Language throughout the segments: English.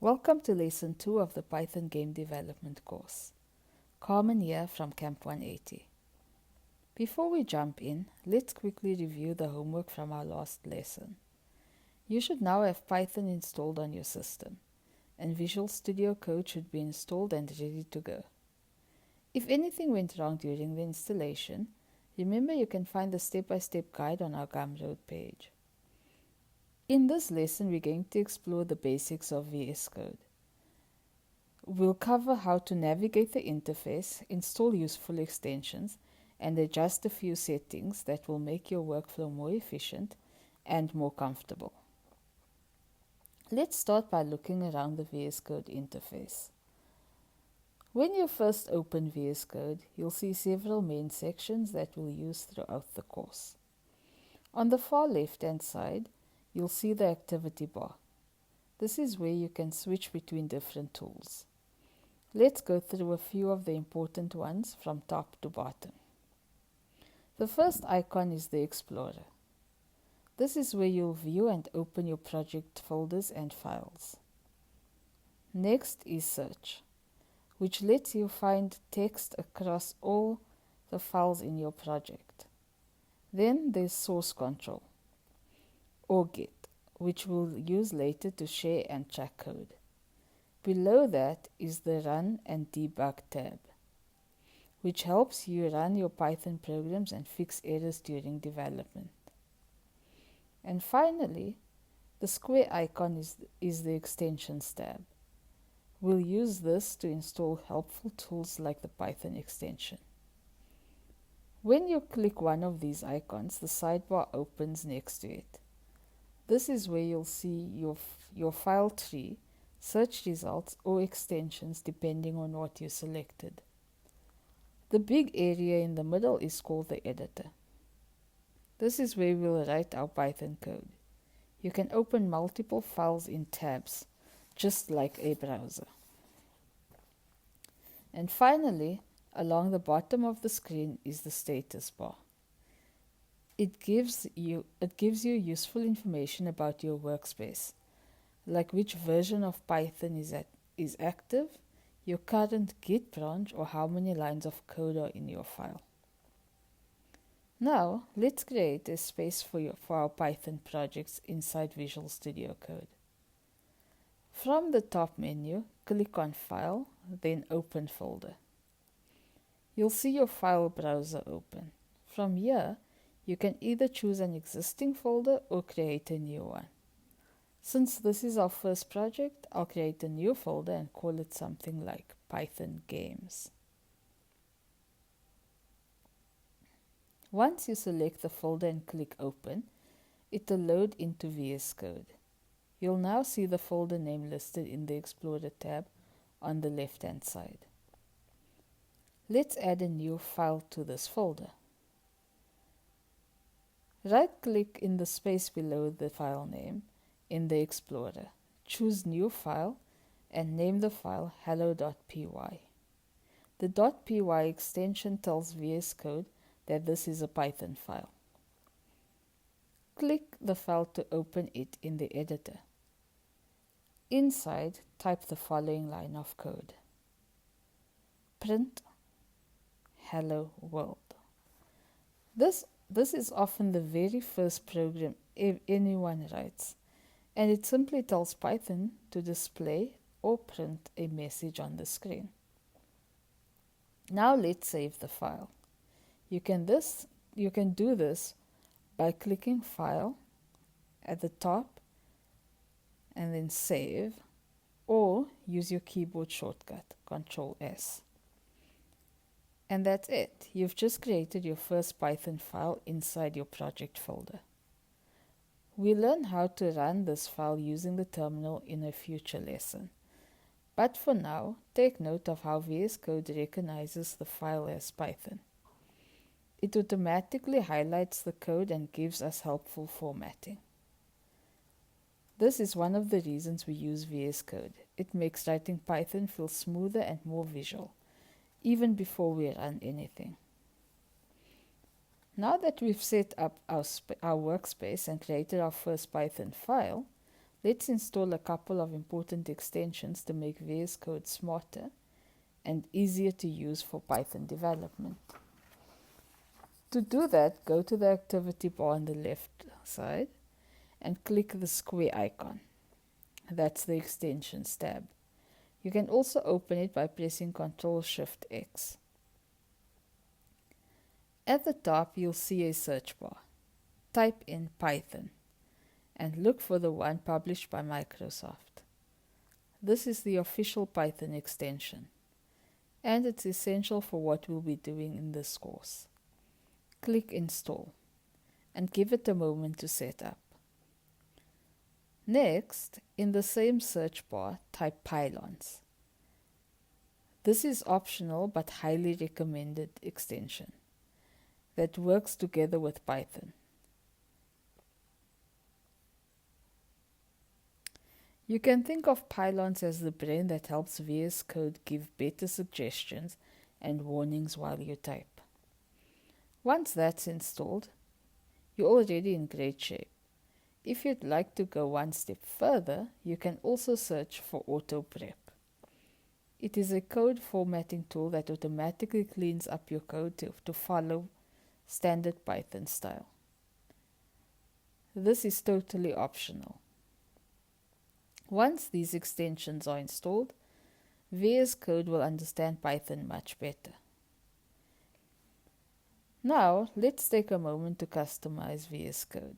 Welcome to Lesson 2 of the Python Game Development course. Carmen here from Camp 180. Before we jump in, let's quickly review the homework from our last lesson. You should now have Python installed on your system, and Visual Studio Code should be installed and ready to go. If anything went wrong during the installation, remember you can find the step-by-step guide on our Gumroad page. In this lesson, we're going to explore the basics of VS Code. We'll cover how to navigate the interface, install useful extensions, and adjust a few settings that will make your workflow more efficient and more comfortable. Let's start by looking around the VS Code interface. When you first open VS Code, you'll see several main sections that we'll use throughout the course. On the far left-hand side, you'll see the activity bar. This is where you can switch between different tools. Let's go through a few of the important ones from top to bottom. The first icon is the Explorer. This is where you'll view and open your project folders and files. Next is Search, which lets you find text across all the files in your project. Then there's Source Control, or Git, which we'll use later to share and track code. Below that is the Run and Debug tab, which helps you run your Python programs and fix errors during development. And finally, the square icon is the Extensions tab. We'll use this to install helpful tools like the Python extension. When you click one of these icons, the sidebar opens next to it. This is where you'll see your file tree, search results, or extensions depending on what you selected. The big area in the middle is called the editor. This is where we'll write our Python code. You can open multiple files in tabs, just like a browser. And finally, along the bottom of the screen is the status bar. It gives you useful information about your workspace, like which version of Python is active, your current Git branch, or how many lines of code are in your file. Now, let's create a space for our Python projects inside Visual Studio Code. From the top menu, click on File, then Open Folder. You'll see your file browser open. From here, you can either choose an existing folder or create a new one. Since this is our first project, I'll create a new folder and call it something like Python Games. Once you select the folder and click Open, it'll load into VS Code. You'll now see the folder name listed in the Explorer tab on the left-hand side. Let's add a new file to this folder. Right-click in the space below the file name in the Explorer. Choose New File and name the file hello.py. The .py extension tells VS Code that this is a Python file. Click the file to open it in the editor. Inside, type the following line of code. Print Hello World. This is often the very first program anyone writes, and it simply tells Python to display or print a message on the screen. Now let's save the file. You can do this by clicking File at the top and then Save, or use your keyboard shortcut, Ctrl S. And that's it. You've just created your first Python file inside your project folder. We'll learn how to run this file using the terminal in a future lesson. But for now, take note of how VS Code recognizes the file as Python. It automatically highlights the code and gives us helpful formatting. This is one of the reasons we use VS Code. It makes writing Python feel smoother and more visual, even before we run anything. Now that we've set up our workspace and created our first Python file, Let's install a couple of important extensions to make VS Code smarter and easier to use for Python development. To do that, go to the activity bar on the left side and click the square icon. That's the Extensions tab. You can also open it by pressing Ctrl-Shift-X. At the top, you'll see a search bar. Type in Python and look for the one published by Microsoft. This is the official Python extension, and it's essential for what we'll be doing in this course. Click Install and give it a moment to set up. Next, in the same search bar, type Pylance. This is optional but highly recommended extension that works together with Python. You can think of Pylance as the brain that helps VS Code give better suggestions and warnings while you type. Once that's installed, you're already in great shape. If you'd like to go one step further, you can also search for Auto Prep. It is a code formatting tool that automatically cleans up your code to follow standard Python style. This is totally optional. Once these extensions are installed, VS Code will understand Python much better. Now, let's take a moment to customize VS Code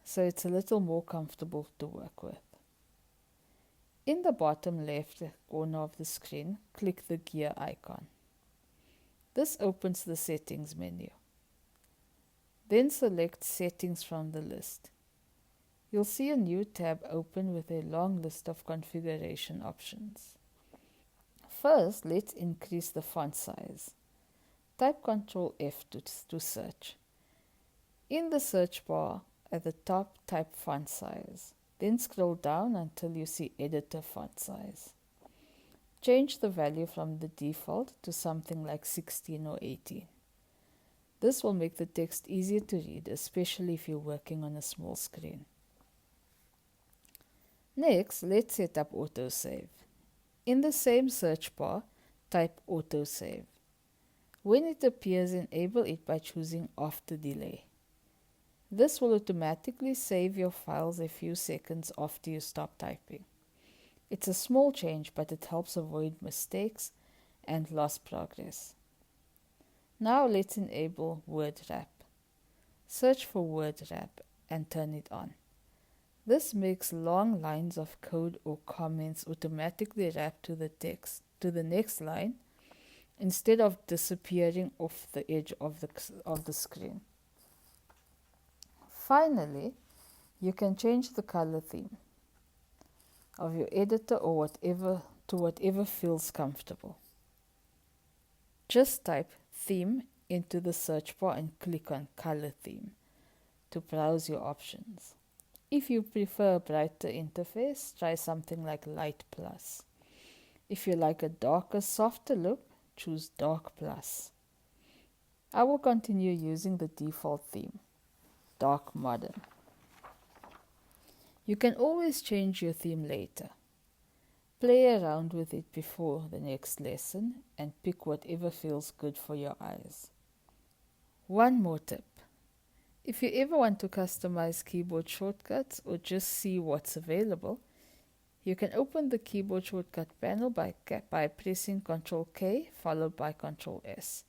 so it's a little more comfortable to work with. In the bottom left corner of the screen, click the gear icon. This opens the Settings menu. Then select Settings from the list. You'll see a new tab open with a long list of configuration options. First, let's increase the font size. Type Ctrl F to search. In the search bar at the top, type font size. Then scroll down until you see editor font size. Change the value from the default to something like 16 or 18. This will make the text easier to read, especially if you're working on a small screen. Next, let's set up autosave. In the same search bar, type autosave. When it appears, enable it by choosing off the delay. This will automatically save your files a few seconds after you stop typing. It's a small change, but it helps avoid mistakes and lost progress. Now let's enable word wrap. Search for word wrap and turn it on. This makes long lines of code or comments automatically wrap to the next line instead of disappearing off the edge of the screen. Finally, you can change the color theme of your editor or whatever feels comfortable. Just type theme into the search bar and click on color theme to browse your options. If you prefer a brighter interface, try something like Light Plus. If you like a darker, softer look, choose Dark Plus. I will continue using the default theme, Dark Modern. You can always change your theme later. Play around with it before the next lesson and pick whatever feels good for your eyes. One more tip. If you ever want to customize keyboard shortcuts or just see what's available, you can open the keyboard shortcut panel by pressing Ctrl K followed by Ctrl S.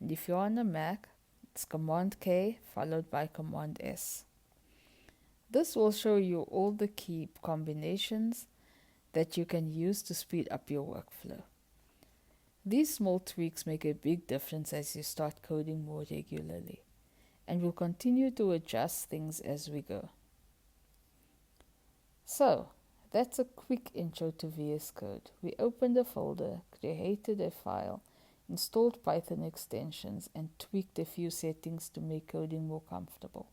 And if you're on a Mac, it's Command K followed by Command S. This will show you all the key combinations that you can use to speed up your workflow. These small tweaks make a big difference as you start coding more regularly, and we'll continue to adjust things as we go. So, that's a quick intro to VS Code. We opened a folder, created a file, installed Python extensions, and tweaked a few settings to make coding more comfortable.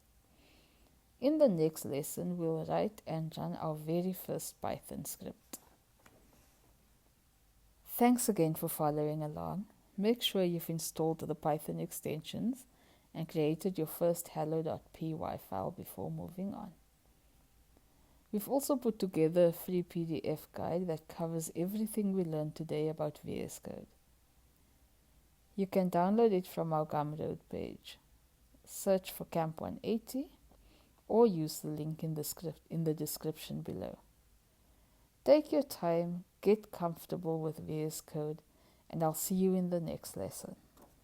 In the next lesson, we'll write and run our very first Python script. Thanks again for following along. Make sure you've installed the Python extensions and created your first hello.py file before moving on. We've also put together a free PDF guide that covers everything we learned today about VS Code. You can download it from our Gumroad page. Search for Camp 180 or use the link in the description below. Take your time, get comfortable with VS Code, and I'll see you in the next lesson.